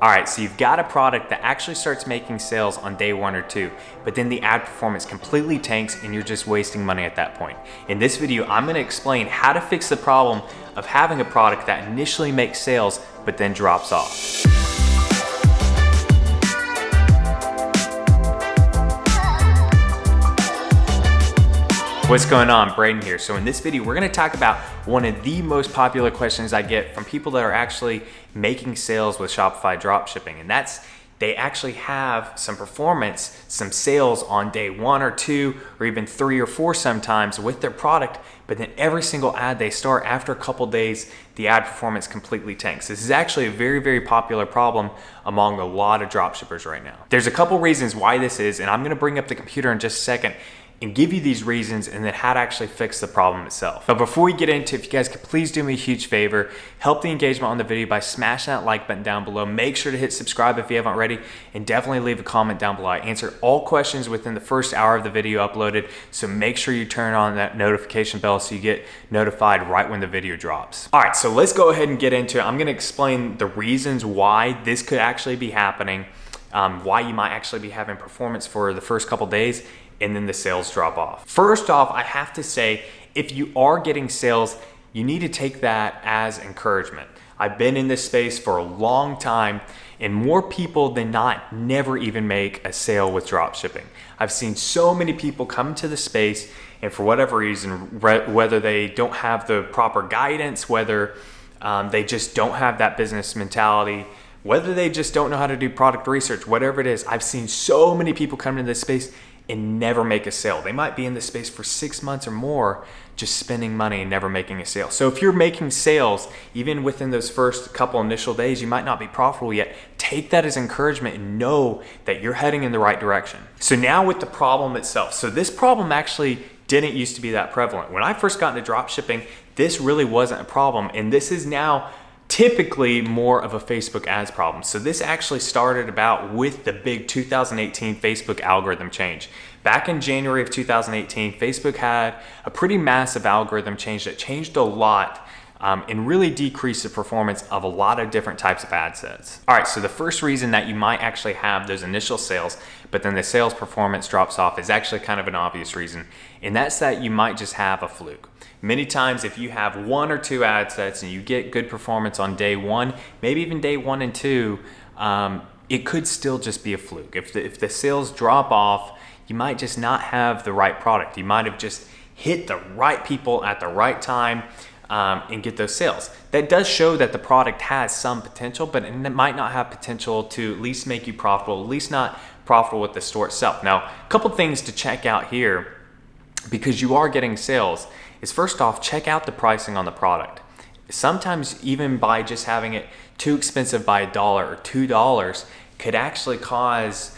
All right, so you've got a product that actually starts making sales on day 1 or 2, but then the ad performance completely tanks and you're just wasting money at that point. In this video, I'm gonna explain how to fix the problem of having a product that initially makes sales, but then drops off. What's going on? Braden here. So in this video, we're gonna talk about one of the most popular questions I get from people that are actually making sales with Shopify Dropshipping. And that's, they actually have some performance, some sales on day 1 or 2, or even 3 or 4 sometimes with their product, but then every single ad they start after a couple days, the ad performance completely tanks. This is actually a very, very popular problem among a lot of dropshippers right now. There's a couple reasons why this is, and I'm gonna bring up the computer in just a second and give you these reasons and then how to actually fix the problem itself. But before we get into it, if you guys could please do me a huge favor, help the engagement on the video by smashing that like button down below. Make sure to hit subscribe if you haven't already, and definitely leave a comment down below. I answer all questions within the first hour of the video uploaded, so make sure you turn on that notification bell so you get notified right when the video drops. All right, so let's go ahead and get into it. I'm gonna explain the reasons why this could actually be happening, why you might actually be having performance for the first couple days, and then the sales drop off. First off, I have to say, if you are getting sales, you need to take that as encouragement. I've been in this space for a long time, and more people than not never even make a sale with dropshipping. I've seen so many people come to the space, and for whatever reason, whether they don't have the proper guidance, whether they just don't have that business mentality, whether they just don't know how to do product research, whatever it is, I've seen so many people come into this space and never make a sale. They might be in this space for 6 months or more, just spending money and never making a sale. So if you're making sales, even within those first couple initial days, you might not be profitable yet. Take that as encouragement and know that you're heading in the right direction. So now with the problem itself. So this problem actually didn't used to be that prevalent. When I first got into dropshipping, this really wasn't a problem. And this is now typically more of a Facebook ads problem. So this actually started about with the big 2018 Facebook algorithm change. Back in January of 2018, Facebook had a pretty massive algorithm change that changed a lot and really decreased the performance of a lot of different types of ad sets. All right, so the first reason that you might actually have those initial sales, but then the sales performance drops off is actually kind of an obvious reason. And that's that you might just have a fluke. Many times if you have 1 or 2 ad sets and you get good performance on day 1, maybe even day 1 and 2, it could still just be a fluke. If the sales drop off, you might just not have the right product. You might have just hit the right people at the right time and get those sales. That does show that the product has some potential, but it might not have potential to at least make you profitable, at least not profitable with the store itself. Now, a couple things to check out here, because you are getting sales, is first off, check out the pricing on the product. Sometimes even by just having it too expensive by $1 or $2 could actually cause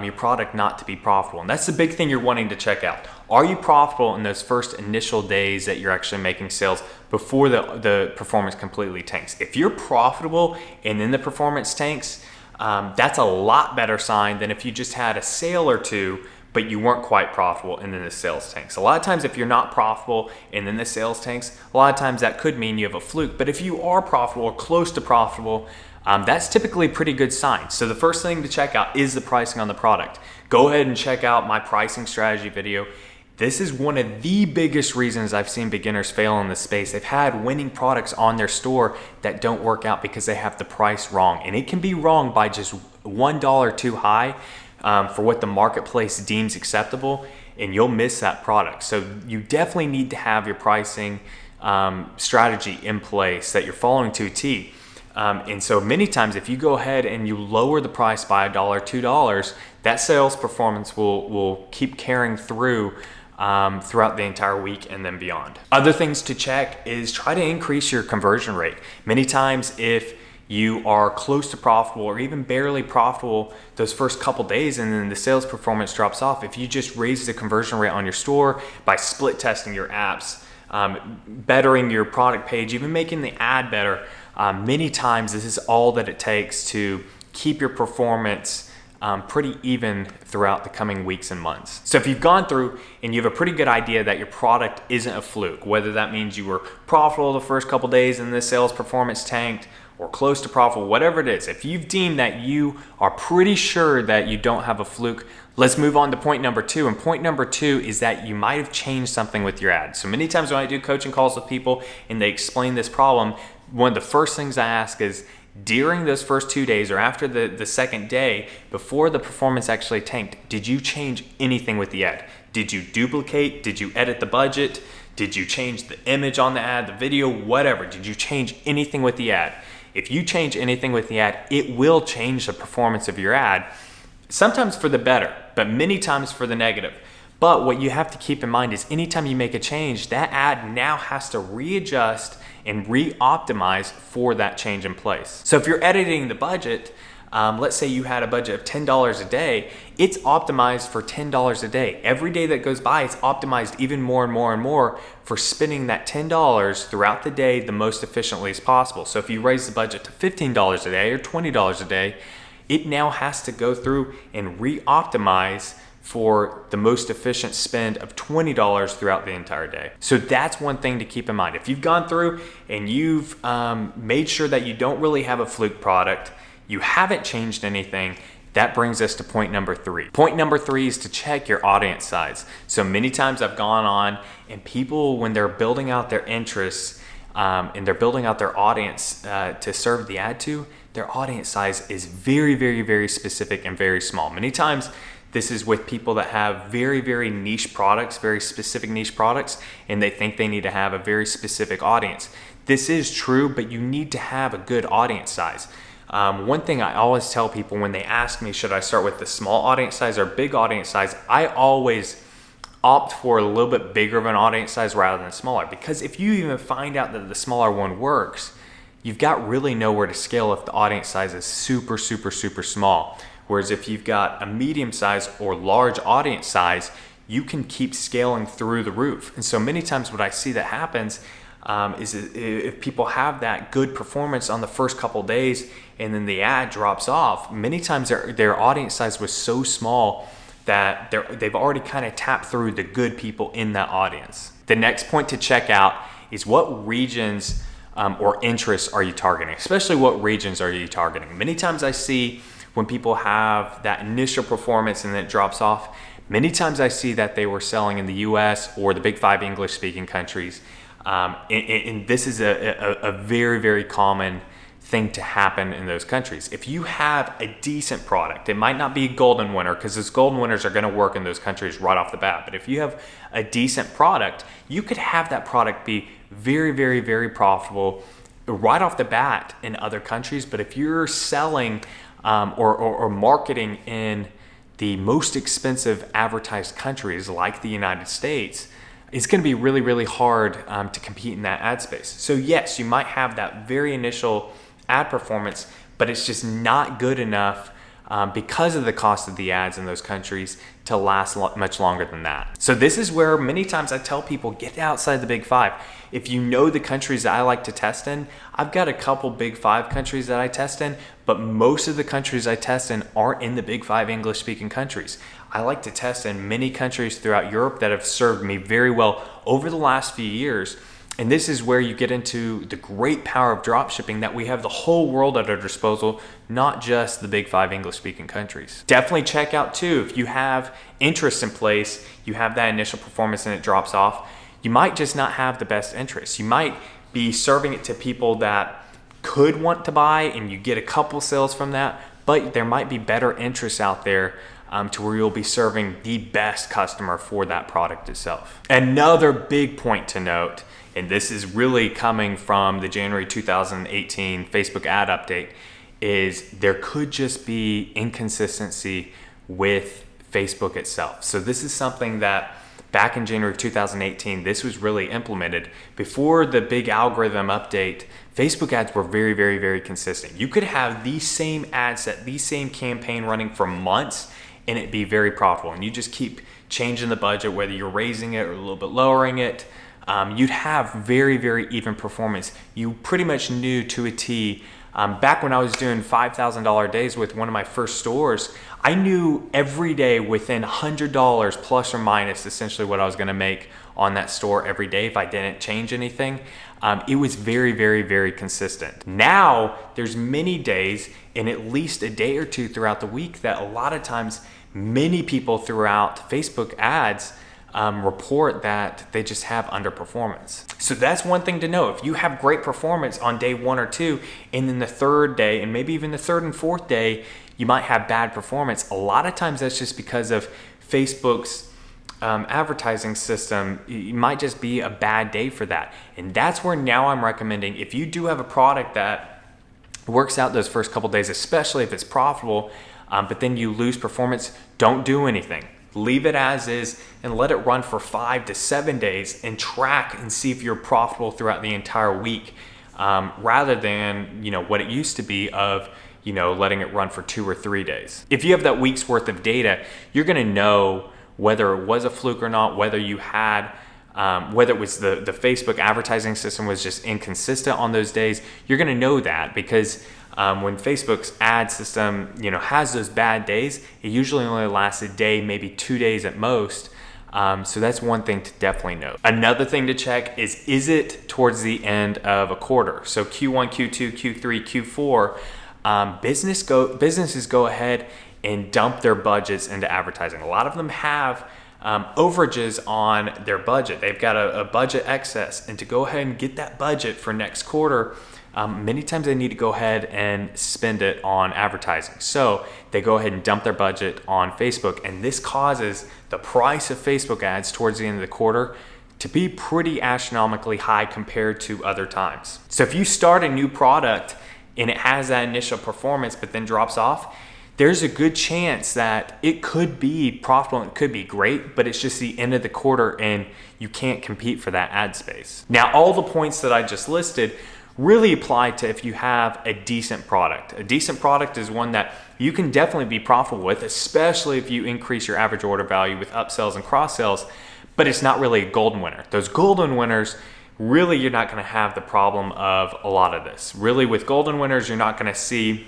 your product not to be profitable. And that's the big thing you're wanting to check out. Are you profitable in those first initial days that you're actually making sales before the performance completely tanks? If you're profitable and then the performance tanks, that's a lot better sign than if you just had a sale or 2 but you weren't quite profitable and then the sales tanks. A lot of times if you're not profitable and then the sales tanks, a lot of times that could mean you have a fluke. But if you are profitable or close to profitable, that's typically a pretty good sign. So the first thing to check out is the pricing on the product. Go ahead and check out my pricing strategy video. This is one of the biggest reasons I've seen beginners fail in this space. They've had winning products on their store that don't work out because they have the price wrong. And it can be wrong by just $1 too high for what the marketplace deems acceptable, and you'll miss that product. So you definitely need to have your pricing strategy in place that you're following to a T. And so many times if you go ahead and you lower the price by $1, $2, that sales performance will keep carrying through throughout the entire week and then beyond. Other things to check is try to increase your conversion rate. Many times if you are close to profitable or even barely profitable those first couple days and then the sales performance drops off, if you just raise the conversion rate on your store by split testing your apps, bettering your product page, even making the ad better, many times this is all that it takes to keep your performance pretty even throughout the coming weeks and months. So if you've gone through and you have a pretty good idea that your product isn't a fluke, whether that means you were profitable the first couple days and the sales performance tanked, or close to profitable, whatever it is. If you've deemed that you are pretty sure that you don't have a fluke, let's move on to point number 2. And point number 2 is that you might have changed something with your ad. So many times when I do coaching calls with people and they explain this problem, one of the first things I ask is, during those first 2 days or after the second day, before the performance actually tanked, did you change anything with the ad? Did you duplicate? Did you edit the budget? Did you change the image on the ad, the video, whatever? Did you change anything with the ad? If you change anything with the ad, it will change the performance of your ad, sometimes for the better, but many times for the negative. But what you have to keep in mind is anytime you make a change, that ad now has to readjust and re-optimize for that change in place. So if you're editing the budget, let's say you had a budget of $10 a day, it's optimized for $10 a day. Every day that goes by, it's optimized even more and more and more for spending that $10 throughout the day the most efficiently as possible. So if you raise the budget to $15 a day or $20 a day, it now has to go through and re-optimize for the most efficient spend of $20 throughout the entire day. So that's one thing to keep in mind. If you've gone through and you've made sure that you don't really have a fluke product, you haven't changed anything, that brings us to point number 3. Point number 3 is to check your audience size. So many times I've gone on and people, when they're building out their interests and they're building out their audience to serve the ad to, their audience size is very, very, very specific and very small. Many times this is with people that have very, very niche products, very specific niche products, and they think they need to have a very specific audience. This is true, but you need to have a good audience size. One thing I always tell people when they ask me, should I start with the small audience size or big audience size? I always opt for a little bit bigger of an audience size rather than smaller, because if you even find out that the smaller one works, you've got really nowhere to scale if the audience size is super, super, super small. Whereas if you've got a medium size or large audience size, you can keep scaling through the roof. And so many times what I see that happens is if people have that good performance on the first couple days and then the ad drops off, many times their audience size was so small that they've already kind of tapped through the good people in that audience. The next point to check out is what regions or interests are you targeting, especially what regions are you targeting. Many times I see when people have that initial performance and then it drops off, many times I see that they were selling in the US or the big 5 English speaking countries. And this is a very, very common thing to happen in those countries. If you have a decent product, it might not be a golden winner because those golden winners are going to work in those countries right off the bat. But if you have a decent product, you could have that product be very, very, very profitable right off the bat in other countries. But if you're selling or marketing in the most expensive advertised countries like the United States, it's going to be really, really hard to compete in that ad space. So yes, you might have that very initial ad performance, but it's just not good enough because of the cost of the ads in those countries to last much longer than that. So this is where many times I tell people, get outside the big 5. If you know the countries that I like to test in, I've got a couple big 5 countries that I test in, but most of the countries I test in aren't in the big 5 English speaking countries. I like to test in many countries throughout Europe that have served me very well over the last few years. And this is where you get into the great power of dropshipping, that we have the whole world at our disposal, not just the big 5 English speaking countries. Definitely check out too, if you have interest in place, you have that initial performance and it drops off, you might just not have the best interest. You might be serving it to people that could want to buy and you get a couple sales from that, but there might be better interests out there to where you'll be serving the best customer for that product itself. Another big point to note, and this is really coming from the January 2018 Facebook ad update, is there could just be inconsistency with Facebook itself. So this is something that back in January 2018, this was really implemented. Before the big algorithm update, Facebook ads were very, very, very consistent. You could have the same ad set, the same campaign running for months, and it'd be very profitable. And you just keep changing the budget, whether you're raising it or a little bit lowering it. You'd have very, very even performance. You pretty much knew to a T Back when I was doing $5,000 days with one of my first stores, I knew every day within $100 plus or minus essentially what I was gonna make on that store every day if I didn't change anything. It was very, very, very consistent. Now, there's many days and at least a day or two throughout the week that a lot of times many people throughout Facebook ads report that they just have underperformance. So that's one thing to know. If you have great performance on day 1 or 2, and then the third day, and maybe even the third and fourth day, you might have bad performance. A lot of times that's just because of Facebook's advertising system. It might just be a bad day for that. And that's where now I'm recommending, if you do have a product that works out those first couple days, especially if it's profitable, but then you lose performance, don't do anything. Leave it as is and let it run for 5 to 7 days and track and see if you're profitable throughout the entire week, rather than what it used to be of letting it run for 2 or 3 days. If you have that week's worth of data, you're gonna know whether it was a fluke or not, whether you had whether it was the Facebook advertising system was just inconsistent on those days. You're gonna know that because when Facebook's ad system has those bad days, it usually only lasts a day, maybe 2 days at most. So that's one thing to definitely note. Another thing to check is it towards the end of a quarter? So Q1, Q2, Q3, Q4, businesses go ahead and dump their budgets into advertising. A lot of them have overages on their budget. They've got a budget excess, and to go ahead and get that budget for next quarter, many times they need to go ahead and spend it on advertising. So they go ahead and dump their budget on Facebook, and this causes the price of Facebook ads towards the end of the quarter to be pretty astronomically high compared to other times. So if you start a new product and it has that initial performance but then drops off, there's a good chance that it could be profitable and it could be great, but it's just the end of the quarter and you can't compete for that ad space. Now, all the points that I just listed really apply to if you have a decent product. A decent product is one that you can definitely be profitable with, especially if you increase your average order value with upsells and cross sells, but it's not really a golden winner. Those golden winners, really you're not gonna have the problem of a lot of this. Really with golden winners, you're not gonna see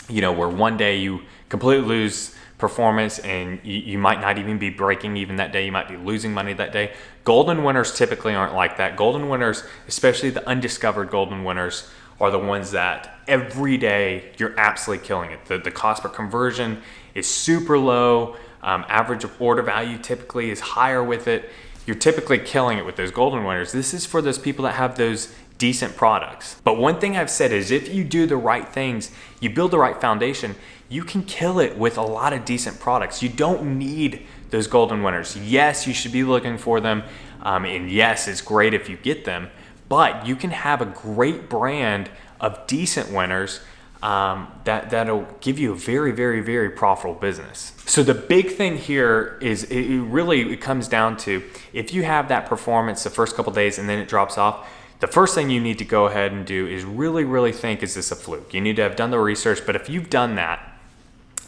where one day you completely lose performance and you might not even be breaking even that day. You might be losing money that day. Golden winners typically aren't like that. Golden winners, especially the undiscovered golden winners, are the ones that every day you're absolutely killing it. The cost per conversion is super low. Average order value typically is higher with it. You're typically killing it with those golden winners. This is for those people that have those decent products. But one thing I've said is if you do the right things, you build the right foundation, you can kill it with a lot of decent products. You don't need those golden winners. Yes, you should be looking for them. And yes, it's great if you get them, but you can have a great brand of decent winners that'll give you a very, very, very profitable business. So the big thing here is it comes down to if you have that performance the first couple days and then it drops off, the first thing you need to go ahead and do is really, really think, is this a fluke? You need to have done the research, but if you've done that,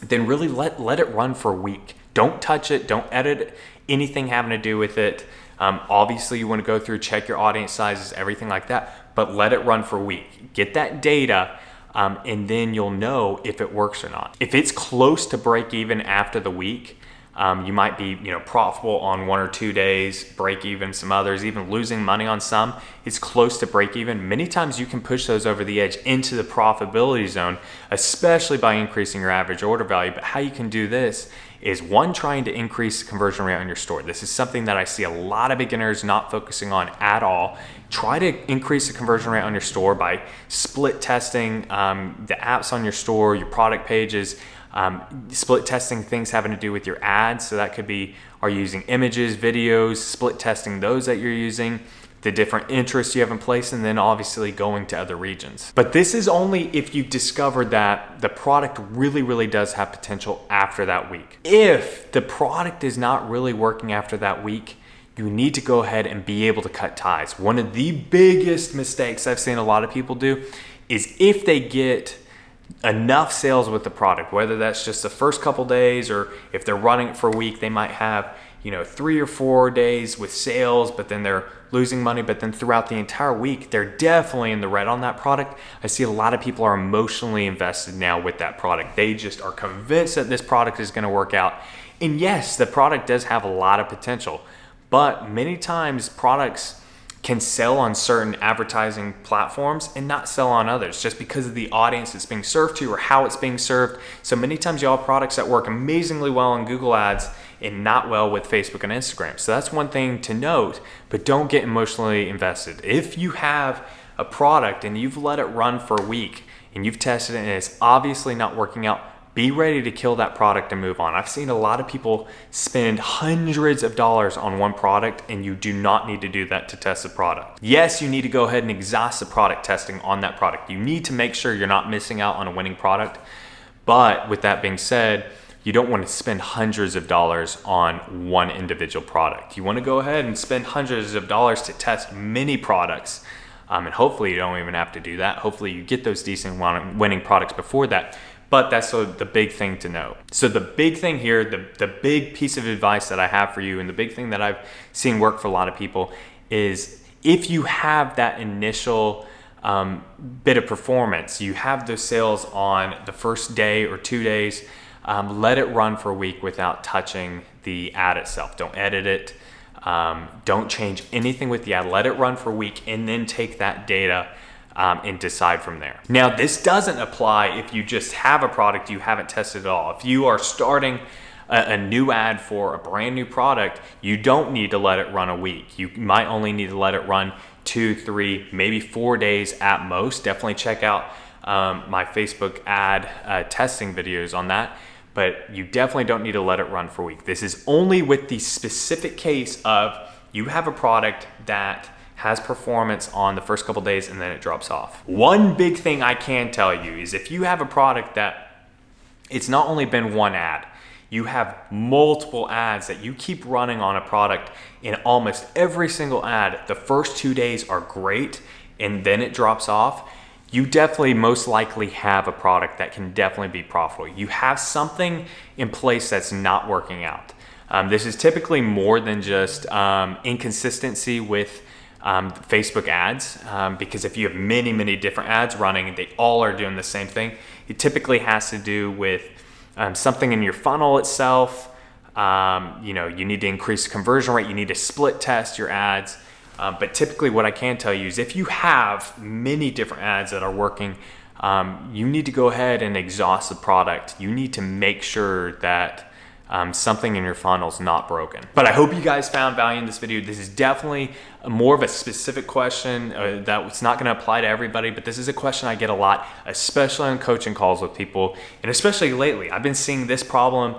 then really let it run for a week. Don't touch it, don't edit anything having to do with it. Obviously you want to go through, check your audience sizes, everything like that, but let it run for a week. Get that data, and then you'll know if it works or not. If it's close to break even after the week, you might be profitable on 1 or 2 days, break even some others, even losing money on some. It's close to break even. Many times you can push those over the edge into the profitability zone, especially by increasing your average order value. But how you can do this is, one, trying to increase the conversion rate on your store. This is something that I see a lot of beginners not focusing on at all. Try to increase the conversion rate on your store by split testing the apps on your store, your product pages, split testing things having to do with your ads. So that could be, are you using images, videos, split testing those that you're using, the different interests you have in place, and then obviously going to other regions. But this is only if you've discovered that the product really, really does have potential after that week. If the product is not really working after that week, you need to go ahead and be able to cut ties. One of the biggest mistakes I've seen a lot of people do is if they get enough sales with the product, whether that's just the first couple days or if they're running it for a week, they might have 3 or 4 days with sales, but then they're losing money, but then throughout the entire week, they're definitely in the red on that product. I see a lot of people are emotionally invested now with that product. They just are convinced that this product is gonna work out. And yes, the product does have a lot of potential, but many times products can sell on certain advertising platforms and not sell on others just because of the audience it's being served to or how it's being served. So many times you have products that work amazingly well on Google Ads and not well with Facebook and Instagram. So that's one thing to note, but don't get emotionally invested. If you have a product and you've let it run for a week and you've tested it and it's obviously not working out, be ready to kill that product and move on. I've seen a lot of people spend hundreds of dollars on one product, and you do not need to do that to test the product. Yes, you need to go ahead and exhaust the product testing on that product. You need to make sure you're not missing out on a winning product. But with that being said, you don't want to spend hundreds of dollars on one individual product. You want to go ahead and spend hundreds of dollars to test many products. And hopefully you don't even have to do that. Hopefully you get those decent winning products before that. But that's the big thing to know. So the big thing here, the big piece of advice that I have for you, and the big thing that I've seen work for a lot of people, is if you have that initial bit of performance, you have those sales on the first day or 2 days, let it run for a week without touching the ad itself. Don't edit it. Don't change anything with the ad. Let it run for a week and then take that data and decide from there. Now, this doesn't apply if you just have a product you haven't tested at all. If you are starting a new ad for a brand new product, you don't need to let it run a week. You might only need to let it run 2, 3, maybe 4 days at most. Definitely check out my Facebook ad testing videos on that, but you definitely don't need to let it run for a week. This is only with the specific case of you have a product that has performance on the first couple days and then it drops off. One big thing I can tell you is if you have a product that it's not only been one ad, you have multiple ads that you keep running on a product, and almost every single ad, the first 2 days are great and then it drops off, you definitely most likely have a product that can definitely be profitable. You have something in place that's not working out. This is typically more than just inconsistency with Facebook ads, because if you have many different ads running and they all are doing the same thing, it typically has to do with something in your funnel itself. You need to increase conversion rate. You need to split test your ads. But typically what I can tell you is if you have many different ads that are working, you need to go ahead and exhaust the product. You need to make sure that something in your funnel is not broken. But I hope you guys found value in this video. This is definitely more of a specific question that's not going to apply to everybody, but this is a question I get a lot, especially on coaching calls with people, and especially lately. I've been seeing this problem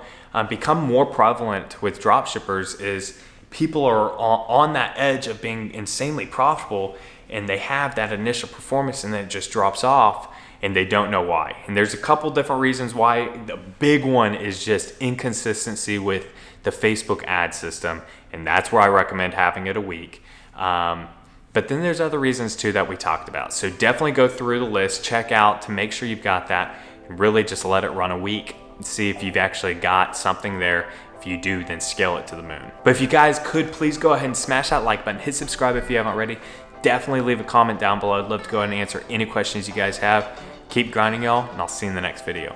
become more prevalent with dropshippers. Is people are on that edge of being insanely profitable, and they have that initial performance and then it just drops off, and they don't know why. And there's a couple different reasons why. The big one is just inconsistency with the Facebook ad system, and that's where I recommend having it a week. But then there's other reasons too that we talked about. So definitely go through the list, check out to make sure you've got that, and really just let it run a week and see if you've actually got something there. If you do, then scale it to the moon. But if you guys could, please go ahead and smash that like button, hit subscribe if you haven't already. Definitely leave a comment down below. I'd love to go ahead and answer any questions you guys have. Keep grinding, y'all, and I'll see you in the next video.